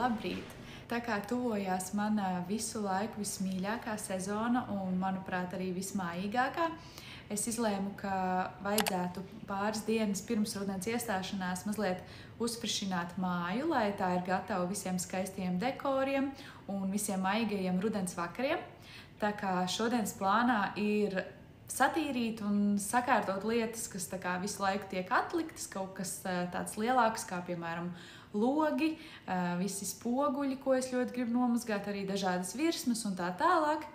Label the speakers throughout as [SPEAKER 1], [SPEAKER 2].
[SPEAKER 1] Labrīt! Tā kā tuvojās mana visu laiku vismīļākā sezona un, manuprāt, arī vismājīgākā, es izlēmu, ka vajadzētu pāris dienas pirms rudens iestāšanās mazliet uzfrišināt māju, lai tā ir gatava visiem skaistiem dekoriem un visiem maigajiem rudens vakariem. Tā kā šodienas plānā ir satīrīt un sakārtot lietas, kas tā kā visu laiku tiek atliktas, kaut kas tāds lielāks, kā piemēram logi, visi spoguļi, ko es ļoti gribu nomazgāt, arī dažādas virsmas un tā tālāk.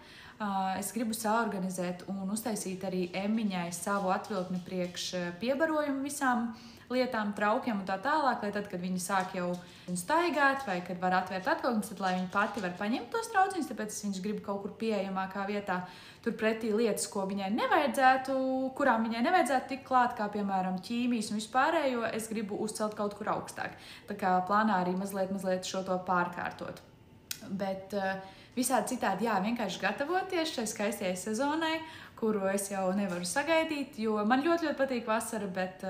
[SPEAKER 1] Es gribu saorganizēt un uztaisīt arī Emmiņai savu atvilkni priekš piebarojumu visām lietām, traukiem un tā tālāk, lai tad, kad viņi sāk jau staigāt vai kad var atvērt atvilknes, tad lai viņi pati var paņemt tos trauciņus, tāpēc es viņus gribu kaut kur pieejamākā vietā. Turpretī lietas, kurām viņai nevajadzētu tik klāt, kā piemēram ķīmijas un vispārējo, es gribu uzcelt kaut kur augstāk. Tā kā plānā arī mazliet šo to pārkārtot. Bet visādi citādi, jā, vienkārši gatavoties šai skaistajai sezonai, kuru es jau nevaru sagaidīt, jo man ļoti patīk vasara, bet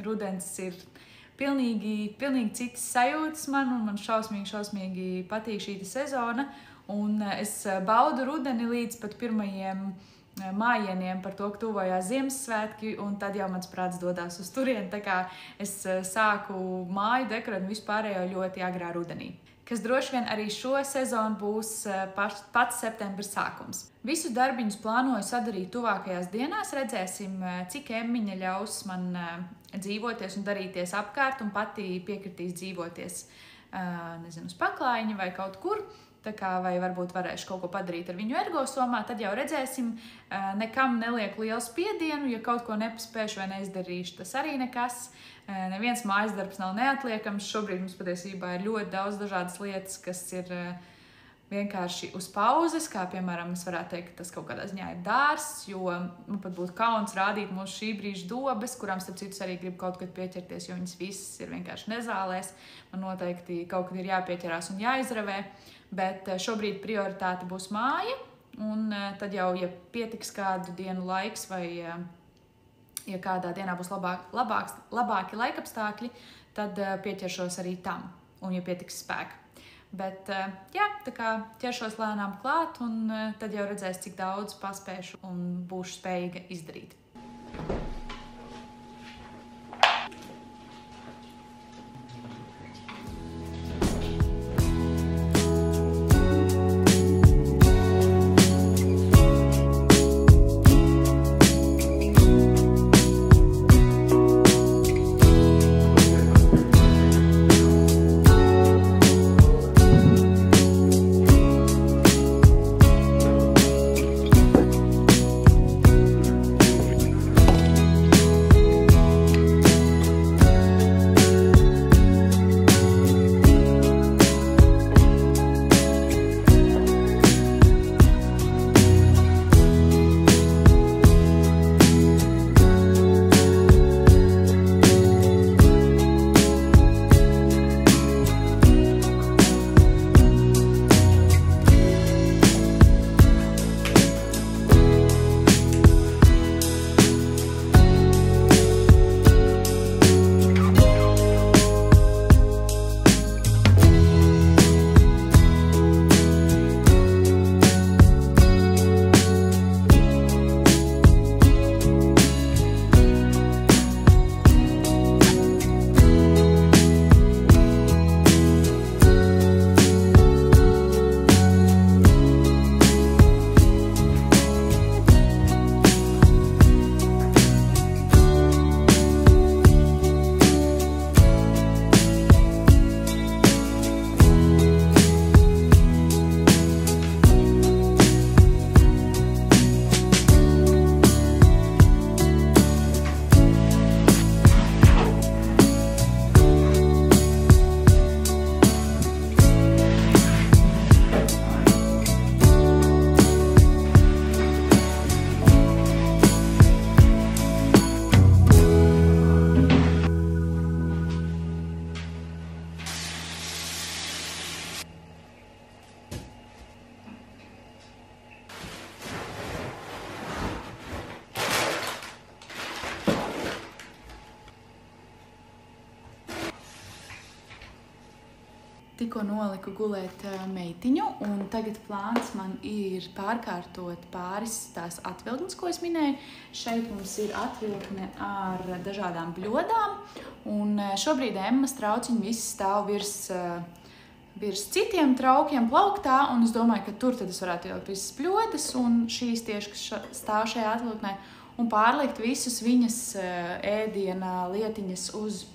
[SPEAKER 1] rudens ir pilnīgi citas sajūtas man, un man šausmīgi patīk šī sezona. Un es baudu rudeni līdz pat pirmajiem mājieniem par to, ka tuvojās Ziemassvētki, un tad jau mans prāts dodās uz turieni. Tā kā es sāku māju dekorēt un vispārējo ļoti agrā rudenī. Kas droši vien arī šo sezonu būs pats septembra sākums. Visus darbiņus plānoju sadarīt tuvākajās dienās, redzēsim, cik Emmiņa ļaus man dzīvoties un darīties apkārt un pati piekritīs dzīvoties, nezinu, uz paklājiņa vai kaut kur. Tā kā vai varbūt varēšu kaut ko padarīt ar viņu ergosomā, tad jau redzēsim, nekam nelieku lielu spiedienu, ja kaut ko nepaspēšu vai neizdarīšu, tas arī nekas. Neviens mājas darbs nav neatliekams, šobrīd mums patiesībā ir ļoti daudz dažādas lietas, kas ir vienkārši uz pauzes, kā piemēram, es varētu teikt, ka tas kaut kādā ziņā ir dārzs, jo man pat būtu kauns rādīt mūsu šī brīža dobes, kurām starp citus arī gribu kaut kad pieķerties, jo viņas visas ir vienkārši nezālēs. Man noteikti kaut kad ir jāpieķerās un jāizravē. Bet šobrīd prioritāte būs māja, un tad jau, ja pietiks kādu dienu laiks vai ja kādā dienā būs labāki laikapstākļi, tad pieķeršos arī tam, un ja pietiks spēka. Bet jā, tā kā ķeršos lēnām klāt, un tad jau redzēs, cik daudz paspēšu un būšu spējīga izdarīt. Tikko noliku gulēt meitiņu, un tagad plāns man ir pārkārtot pāris tās atvilknes, ko es minēju. Šeit mums ir atvilkne ar dažādām bļodām, un šobrīd Emmas trauciņi visi stāv virs citiem traukiem plauktā, un es domāju, ka tur tad es varētu ielikt visas bļodas, un šīs tieši, kas stāv šajā atvilknē, un pārlikt visus viņas ēdiena lietiņas uz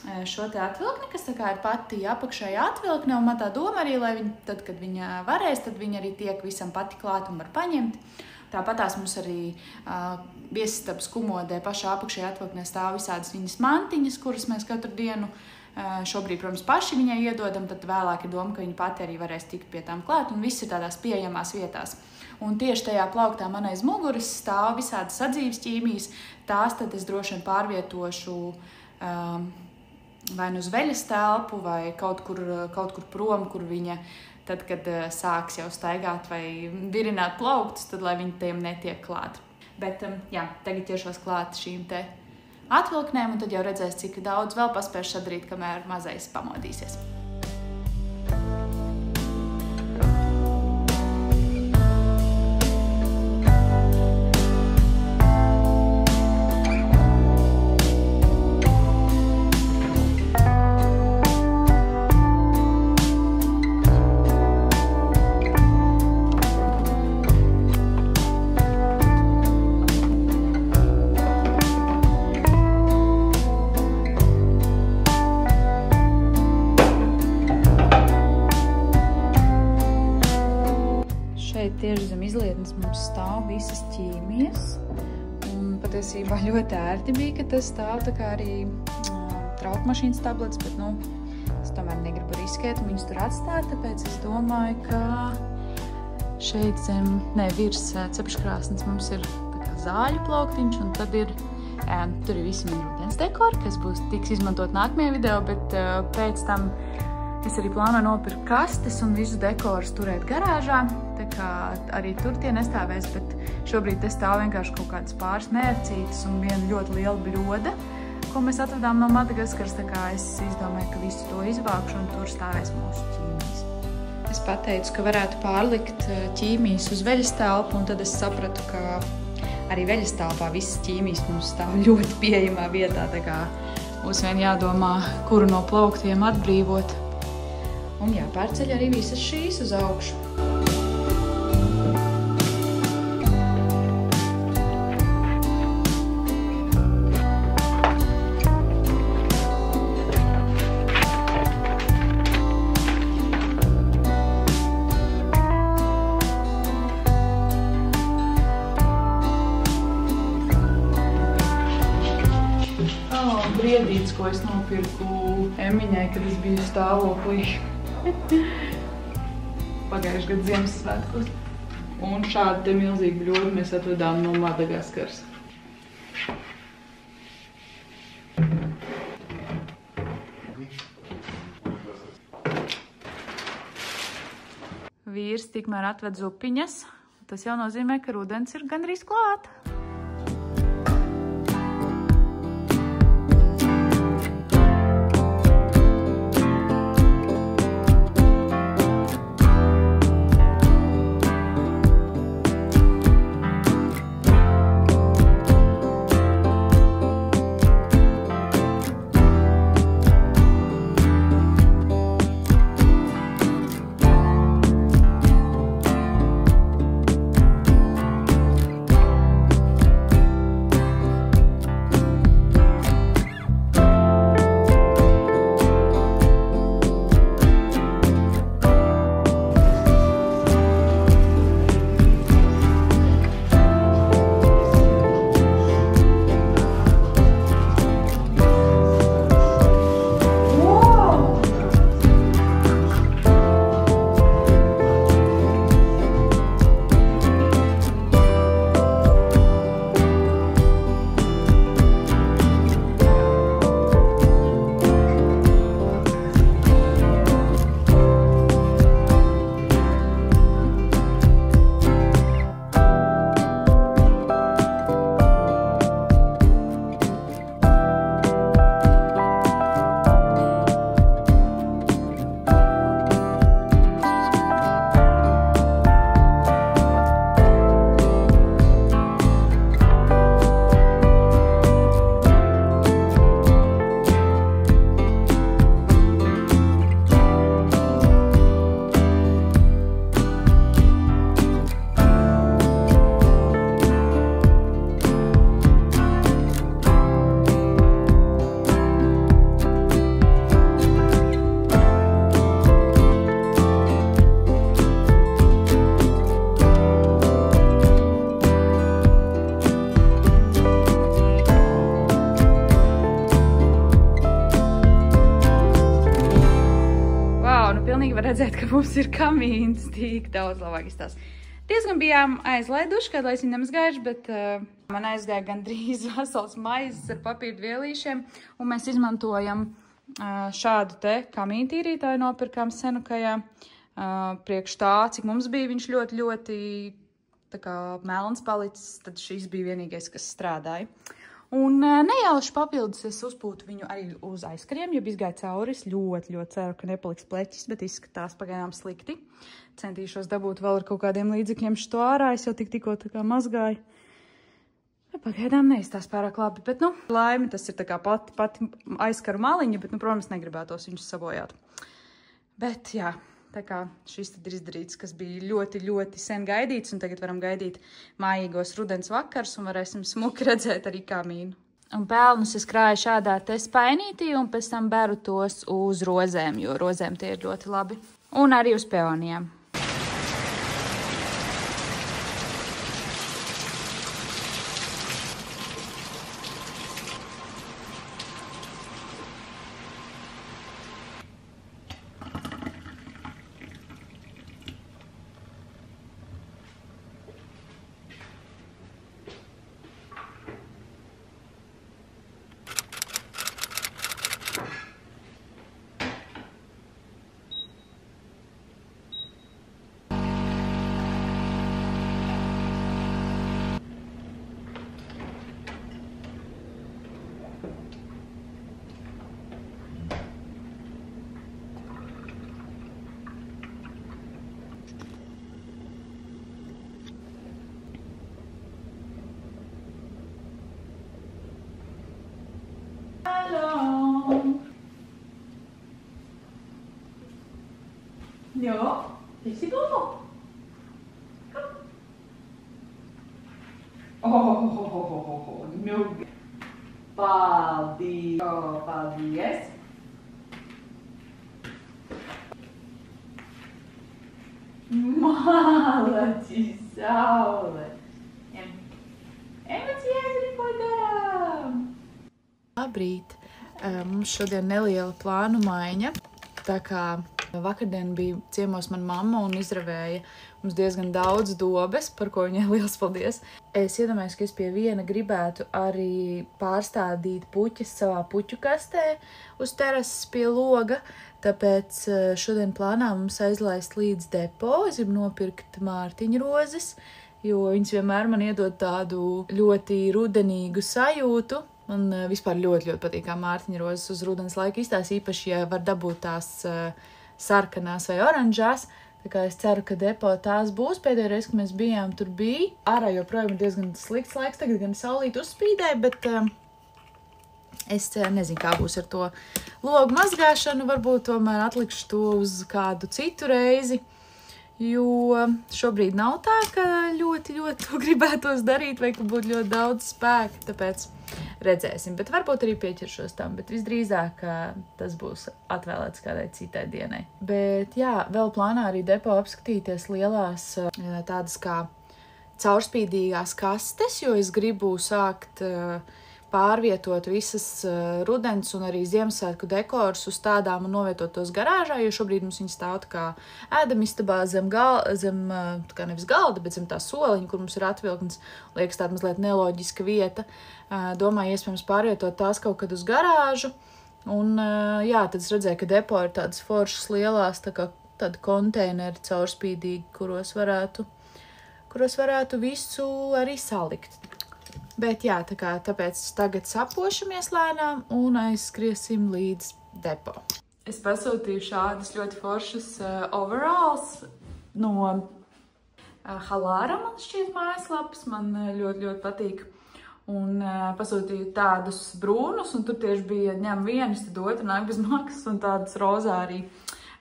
[SPEAKER 1] šo te atvilkni, kas tā kā ir pati apakšējā atvilkne, un man tā doma arī, lai viņi, tad, kad viņa varēs, tad viņa arī tiek visam pati klāt un var paņemt. Tāpatās mums arī viesistabas komodē pašā apakšējā atvilknē stāv visādas viņas mantiņas, kuras mēs katru dienu šobrīd, protams, paši viņai iedodam, tad vēlāk ir doma, ka viņa pati arī varēs tikt pie tām klāt, un viss ir tādās pieejamās vietās. Un tieši tajā plauktā man aiz muguras stāv visādas sadzīves ķīmijas, tās tad es droši vien pārvietošu vai nu uz veļas telpu, vai kaut kur prom, kur viņa, tad, kad sāks jau staigāt vai virināt plauktus, tad, lai viņi tiem netiek klāt. Bet, jā, tagad ķeršos klāt šīm te atvilknēm, un tad jau redzēs, cik daudz vēl paspēšu sadarīt, kamēr mazais pamodīsies. Tieši zem izlietnes mums stāv visas ķīmijas, un patiesībā ļoti ērti bija, ka tas stāv tā kā arī traukmašīnas tablets, bet, es tomēr negribu riskēt un viņus tur atstāt, tāpēc es domāju, ka šeit virs cepeškrāsnes mums ir tā kā zāļu plauktiņš, un tad tur ir visi mani rudens dekori, kas tiks izmantot nākamajā video, bet pēc tam es arī plānoju nopirkt kastes un visus dekorus turēt garāžā, tā kā arī tur tie nestāvēs, bet šobrīd te stāv vienkārši kaut kādas pāris mērcītes un viena ļoti liela bļoda, ko mēs atvedām no Madagaskaras, tā kā es izdomāju, ka visu to izvākšu un tur stāvēs mūsu ķīmijas. Es pateicu, ka varētu pārlikt ķīmijas uz veļas telpu, un tad es sapratu, ka arī veļas telpā visas ķīmijas mums stāv ļoti pieejamā vietā, tā kā būs vien jādomā, kuru no plauktiem atbrīvot. Un jāpārceļ arī visas šīs uz augšu. Briedītes, ko es nopirku Emmiņai, kad es biju stāvoklī. Pagājuši gadu Ziemassvētkos. Un šādu te milzīgu bļodu mēs atvedām no Madagaskaras. Vīrs tikmēr atved zupiņas. Tas jau nozīmē, ka rudens ir gandrīz klāt. redzēt, ka mums ir kamīns, tik daudz labāk izstās. Diezgan bijām aizlaiduši, kad lai viņi nemazgājuši, bet man aizgāja gandrīz vesels maizes ar papīra vielīšiem, un mēs izmantojam šādu te kamīnu tīrītāju nopirkām Senukajā. Priekš tā, cik mums bija, viņš ļoti tā kā melns palicis, tad šis bija vienīgais, kas strādāja. Un nejauši papildus es uzpūtu viņu arī uz aizkariem, jo izgāja cauri. Es ļoti ceru, ka nepaliks pleķis, bet izskatās pagaidām slikti. Centīšos dabūt vēl ar kaut kādiem līdzekļiem šito ārā, es jau tikko tā kā mazgāju. Pagaidām neizstās pārāk labi, bet, laimi, tas ir tā kā pati aizkaru maliņa, bet, protams, negribētos viņus sabojāt. Bet, jā. Tā kā šis tad ir izdarīts, kas bija ļoti sen gaidīts, un tagad varam gaidīt mājīgos rudens vakars, un varēsim smuki redzēt arī kamīnu. Un pelnus es krāju šādā te spainītī, un pēc tam beru tos uz rozēm, jo rozēm tie ir ļoti labi. Un arī uz peonijām. Ja, visi domā? Nu, paldies! Paldies! Malacis, saule! Emocijas ko darām! Labrīt! Mums šodien neliela plānu maiņa, tā kā vakardien bija ciemos mana mamma un izravēja mums diezgan daudz dobes, par ko viņai liels paldies. Es iedomājos, ka es pie viena gribētu arī pārstādīt puķes savā puķu kastē uz terases pie loga, tāpēc šodien plānā mums aizlaist līdz depo. Es gribu nopirkt mārtiņrozes, jo viņas vienmēr man iedod tādu ļoti rudenīgu sajūtu. Man vispār ļoti patīk kā mārtiņrozes uz rudens laika izstās, īpaši, ja var dabūt tās sarkanās vai oranžās. Tā kā es ceru, ka depo tās būs. Pēdējo reizi, kad mēs bijām, tur bija. Ārā joprojām ir diezgan slikts laiks, tagad gan saulīt uzspīdē, bet es nezinu, kā būs ar to logu mazgāšanu. Varbūt tomēr atlikšu to uz kādu citu reizi, jo šobrīd nav tā, ka ļoti to gribētos darīt vai ka būtu ļoti daudz spēka, tāpēc redzēsim, bet varbūt arī pieķeršos tam, bet visdrīzāk tas būs atvēlēts kādai citai dienai. Bet jā, vēl plānā arī depo apskatīties lielās tādas kā caurspīdīgās kastes, jo es gribu sākt pārvietot visas rudens un arī Ziemassvētku dekorus uz tādām un novietot tos garāžā, jo šobrīd mums viņi stāv tā kā ēdamistabā zem tā kā nevis galda, bet zem tā soliņa, kur mums ir atvilknes, liekas tāda mazliet neloģiska vieta. Domāju, iespējams pārvietot tās kaut kad uz garāžu. Un jā, tad es redzēju, ka depo ir tādas foršas lielās, tā kā tādi konteineri caurspīdīgi, kuros varētu visu arī salikt. Bet jā, tāpēc tagad sapošamies lēnām un aizskriesim līdz depo. Es pasūtīju šādas ļoti foršas overalls no Halāra, man šķiet mājaslapas, man ļoti patīk. Un pasūtīju tādus brūnus, un tur tieši bija ņem vienus, tad otru nāk bez maksas, un tādas rozā arī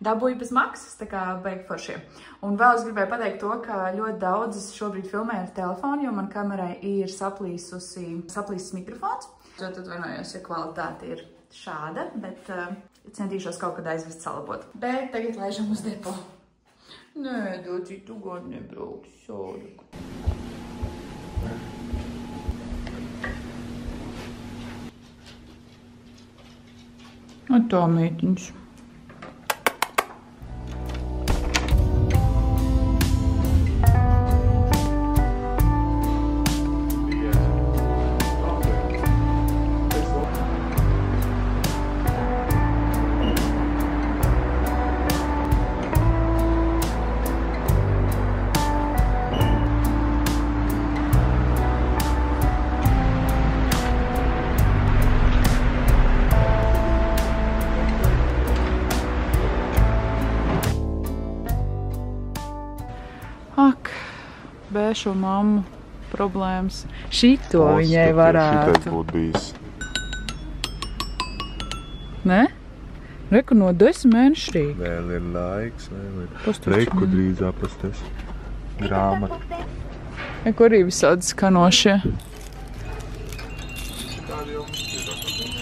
[SPEAKER 1] dabūju bez maksas, tā kā beig foršie. Un vēl es gribēju pateikt to, ka ļoti daudz es šobrīd filmēju ar telefonu, jo man kamerai ir saplīsis mikrofons. Ļoti atvainojos, ja kvalitāte ir šāda, bet centīšos kaut kad aizvest salabot. Bet tagad laižam uz depo. Nē, Dodži, tu gan nebrauks, sorry. Tā, meitiņš. Ak, bēšo mammu problēmas. Šito viņai varētu.
[SPEAKER 2] Šitais būtu bijis.
[SPEAKER 1] Ne? Reku no 10 mēnešu.
[SPEAKER 2] Vēl ir laiks, vēl ir. Reku drīz apastas. Grāmata.
[SPEAKER 1] Reku arī visādi skanošie.
[SPEAKER 2] Tādi jums ir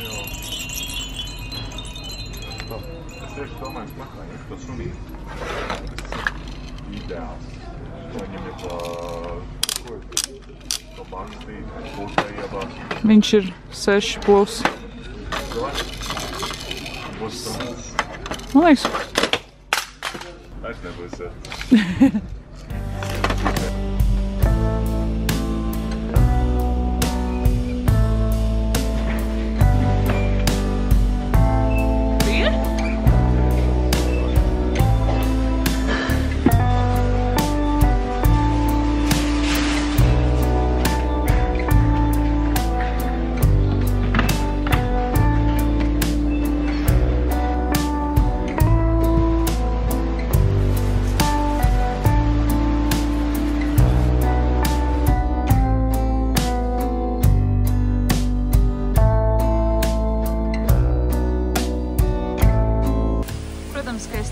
[SPEAKER 2] jau. Es tieši domāju, smakāju, to sunīt. Ideāls. Viņam ir to bankstīt, pūtē iebās.
[SPEAKER 1] Viņš ir 6+. Man liekas.
[SPEAKER 2] Es nebūs.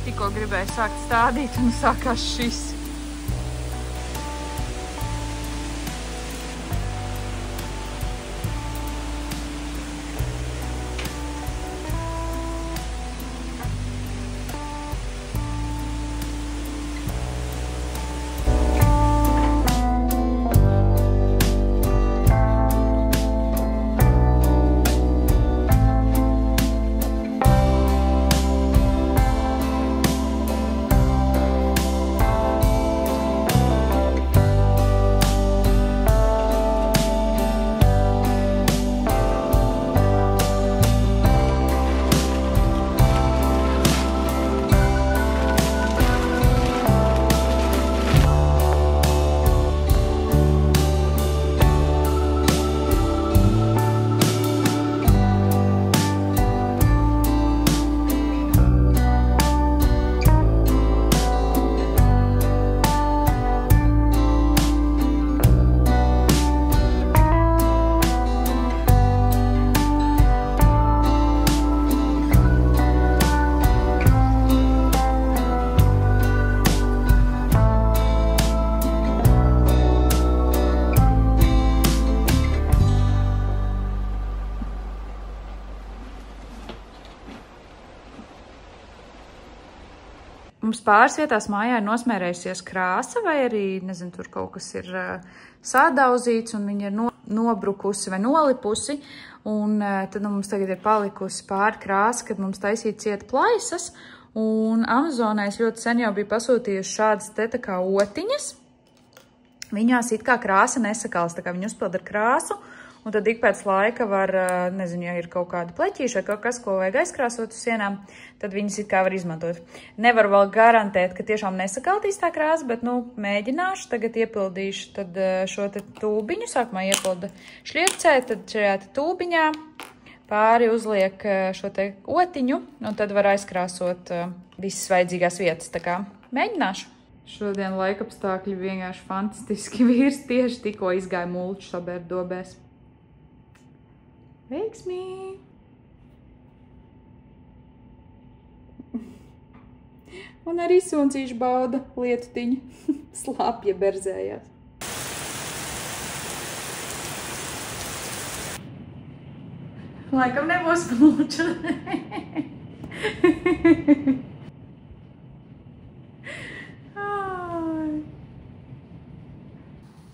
[SPEAKER 3] Tikko gribēju sākt stādīt un sākās šis. Mums pāris vietās mājā ir nosmērējusies krāsa, vai arī, nezinu, tur kaut kas ir sadauzīts un viņa ir nobrukusi vai nolipusi. Un tad mums tagad ir palikusi pāri krāsa, kad mums taisīt ciet plaisas. Un Amazonē es ļoti sen jau biju pasūtījusi šādas te tā kā otiņas. Viņās it kā krāsa nesakals, tā kā viņi uzpild ar krāsu. Un tad ik pēc laika var, nezinu, ja ir kaut kāda pleķīša vai kaut kas, ko vajag aizkrāsot uz sienām, tad viņas it kā var izmantot. Nevaru vēl garantēt, ka tiešām nesakaltīs tā krāsa, bet, nu, mēģināšu. Tagad iepildīšu tad šo te tūbiņu. Sākumā iepilda šļiepcē, tad šajā te tūbiņā pāri uzliek šo te otiņu, un tad var aizkrāsot visas vajadzīgās vietas. Tā kā mēģināšu. Šodien laikapstākļi vienkārši fantastiski. Vīrs tieši tikko izgāja mulču sabērt dobēs. Veiksmī! Un arī suncīši bauda lietutiņu. Slapja berzējās. Laikam nebūs mulča.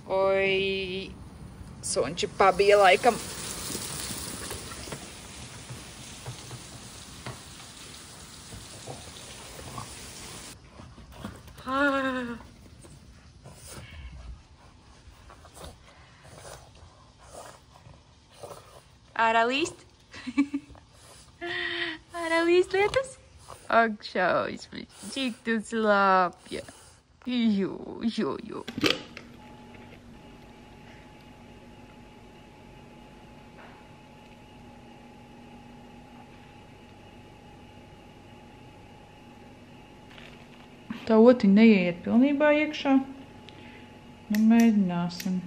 [SPEAKER 3] Oi, sunči pabija laikam. Ārā līst? Ārā līst lietas? Ak, šausmas, cik tu slāpja. Jo. Tā otiņa neieiet pilnībā iekšā. Nu, mēģināsim.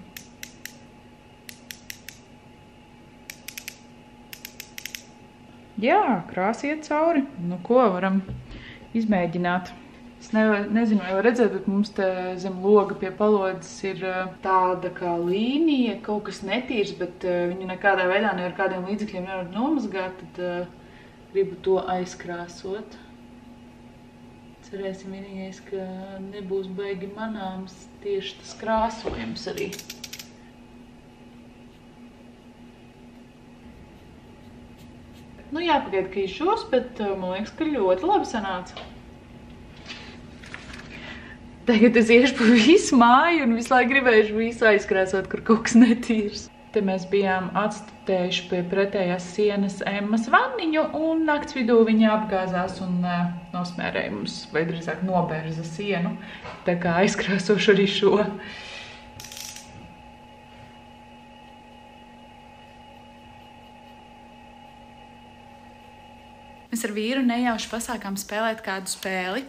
[SPEAKER 3] Jā, krāsa iet cauri. Nu, ko varam izmēģināt? Es nezinu, vai var redzēt, bet mums te zem loga pie palodzes ir tāda kā līnija, kaut kas netīrs, bet viņu nekādā veidā nevar kādiem līdzekļiem nevar nomazgāt, tad gribu to aizkrāsot. Cerēsim vienīgais, ka nebūs baigi manāms tieši tas krāsojums arī. Nu, jāpagaid, ka izšos, bet man liekas, ka ļoti labi sanāca. Tagad es iešu pa visu māju un visu laiku gribējuši visu aizkrāsot, kur kaut kas netīrs. Te mēs bijām atstatējuši pie pretējās sienas Emmas vanniņu un nakts vidū viņa apgāzās un nosmērēja mums, vai drīzāk nobērza sienu. Tā kā aizkrāsošu arī šo.
[SPEAKER 1] Mēs ar vīru nejauši pasākām spēlēt kādu spēli.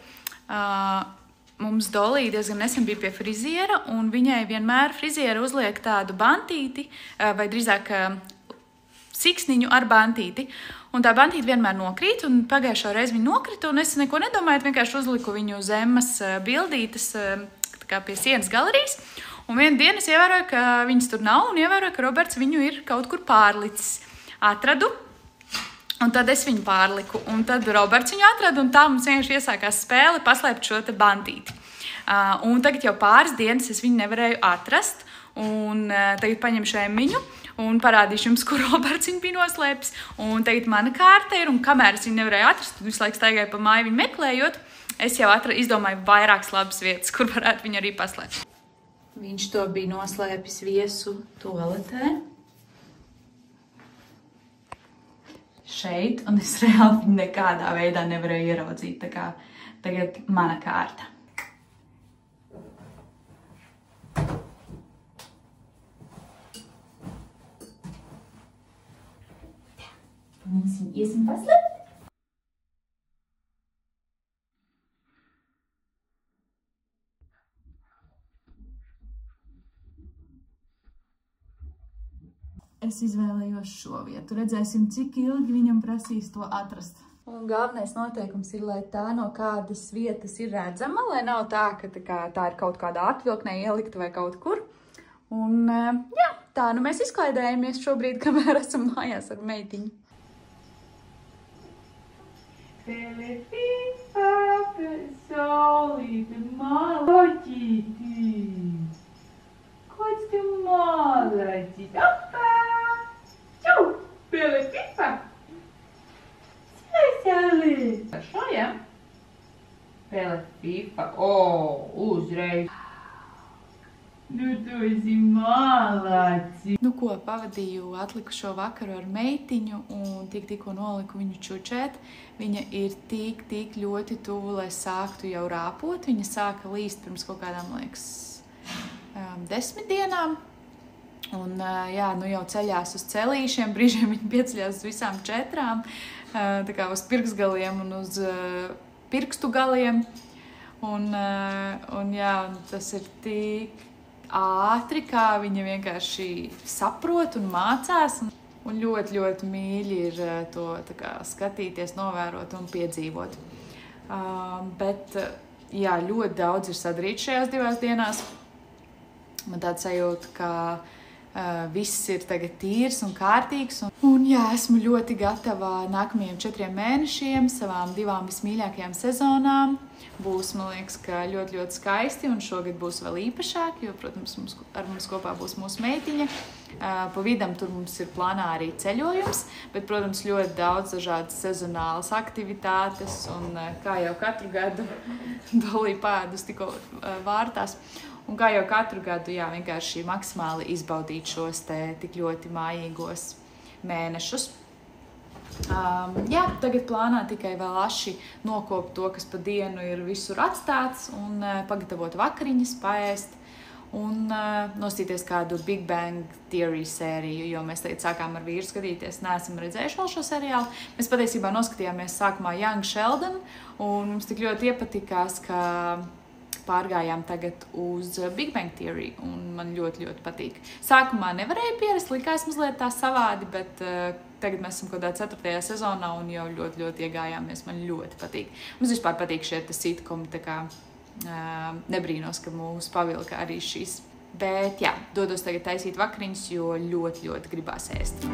[SPEAKER 1] Mums Dolī diezgan nesen bija pie friziera, un viņai vienmēr friziera uzliek tādu bantīti, vai drīzāk siksniņu ar bantīti. Un tā bantīti vienmēr nokrīt, un pagājušo reizi viņa nokrita, un es neko nedomājot, vienkārši uzliku viņu uz Emmas bildītes kā pie sienas galerijas. Un vienu dienu es ievēroju, ka viņas tur nav, un ievēroju, ka Roberts viņu ir kaut kur pārlicis. Atradu. Un tad es viņu pārliku, un tad Roberts viņu atrada, un tā mums vienkārši iesākās spēle paslēpt šo te bantīti. Un tagad jau pāris dienas es viņu nevarēju atrast, un tagad paņemšu Emmiņu un parādīšu jums, kur Roberts viņu bija noslēpis. Un tagad mana kārta ir, un kamēr es viņu nevarēju atrast, tad visu laiku staigāju pa māju viņu meklējot, es jau izdomāju vairākas labas vietas, kur varētu viņu arī paslēpt. Viņš to bija noslēpis viesu toaletē. Šeit, un es reāli viņu nekādā veidā nevarēju ieraudzīt, tā kā tagad mana kārta. Mums viņu iesim paslēpt. Es izvēlējos šo vietu. Redzēsim, cik ilgi viņam prasīs to atrast. Un galvenais noteikums ir, lai tā no kādas vietas ir redzama, lai nav tā, ka tā ir kaut kādā atvilknē ielikta vai kaut kur. Un jā, tā nu mēs izklaidējamies šobrīd, kamēr esam mājās ar meitiņu. Pele pipa, pele saulīte, malaķītī. Kāds tu malaķīt? Opā! Čau! Pele pipa! Sveicēlī! Ar šo, jā? Pele pipa! O, uzreiz! Nu, tu esi malaķi! Nu ko, pavadīju atlikušo vakaru ar meitiņu un tikko noliku viņu čučēt. Viņa ir tik ļoti tuvu, lai sāktu jau rāpot. Viņa sāka līst pirms kaut kādām, liekas, 10 dienām. Un jā, nu jau ceļās uz celīšiem, brīžiem viņa pieceļās uz visām 4, tā kā uz pirksgaliem un uz pirkstu galiem. Un jā, tas ir tik ātri, kā viņa vienkārši saprot un mācās. Un ļoti mīļi ir to tā kā skatīties, novērot un piedzīvot. Bet jā, ļoti daudz ir sadarīts šajās 2 dienās. Man tāds sajūta, ka viss ir tagad tīrs un kārtīgs. Un jā, esmu ļoti gatava nākamajiem 4 mēnešiem, savām 2 vismīļākajām sezonām. Būs, man liekas, ka ļoti skaisti, un šogad būs vēl īpašāk, jo, protams, ar mums kopā būs mūsu meitiņa. Pa vidam tur mums ir plānā arī ceļojums, bet, protams, ļoti daudz dažādas sezonālas aktivitātes, un kā jau katru gadu Dolī pēdus tikko vārtās. Un kā jau katru gadu, jā, vienkārši maksimāli izbaudīt šos te tik ļoti mājīgos mēnešus. Jā, tagad plānā tikai vēl aši nokopt to, kas pa dienu ir visur atstāts, un pagatavot vakariņas, paēst, un nostīties kādu Big Bang Theory sēriju, jo mēs tagad sākām ar vīru skatīties, neesam redzējuši vēl šo seriālu. Mēs patiesībā noskatījāmies sākumā Young Sheldon, un mums tik ļoti iepatikās, ka pārgājām tagad uz Big Bang Theory, un man ļoti, ļoti patīk. Sākumā nevarēju pierast, likās mazliet tā savādi, bet tagad mēs esam kaut kādā 4. sezonā un jau ļoti, ļoti iegājāmies. Man ļoti patīk. Mums vispār patīk šie sitcomi, tā kā nebrīnos, ka mūs pavilka arī šīs. Bet jā, dodos tagad taisīt vakariņas, jo ļoti, ļoti gribās ēst.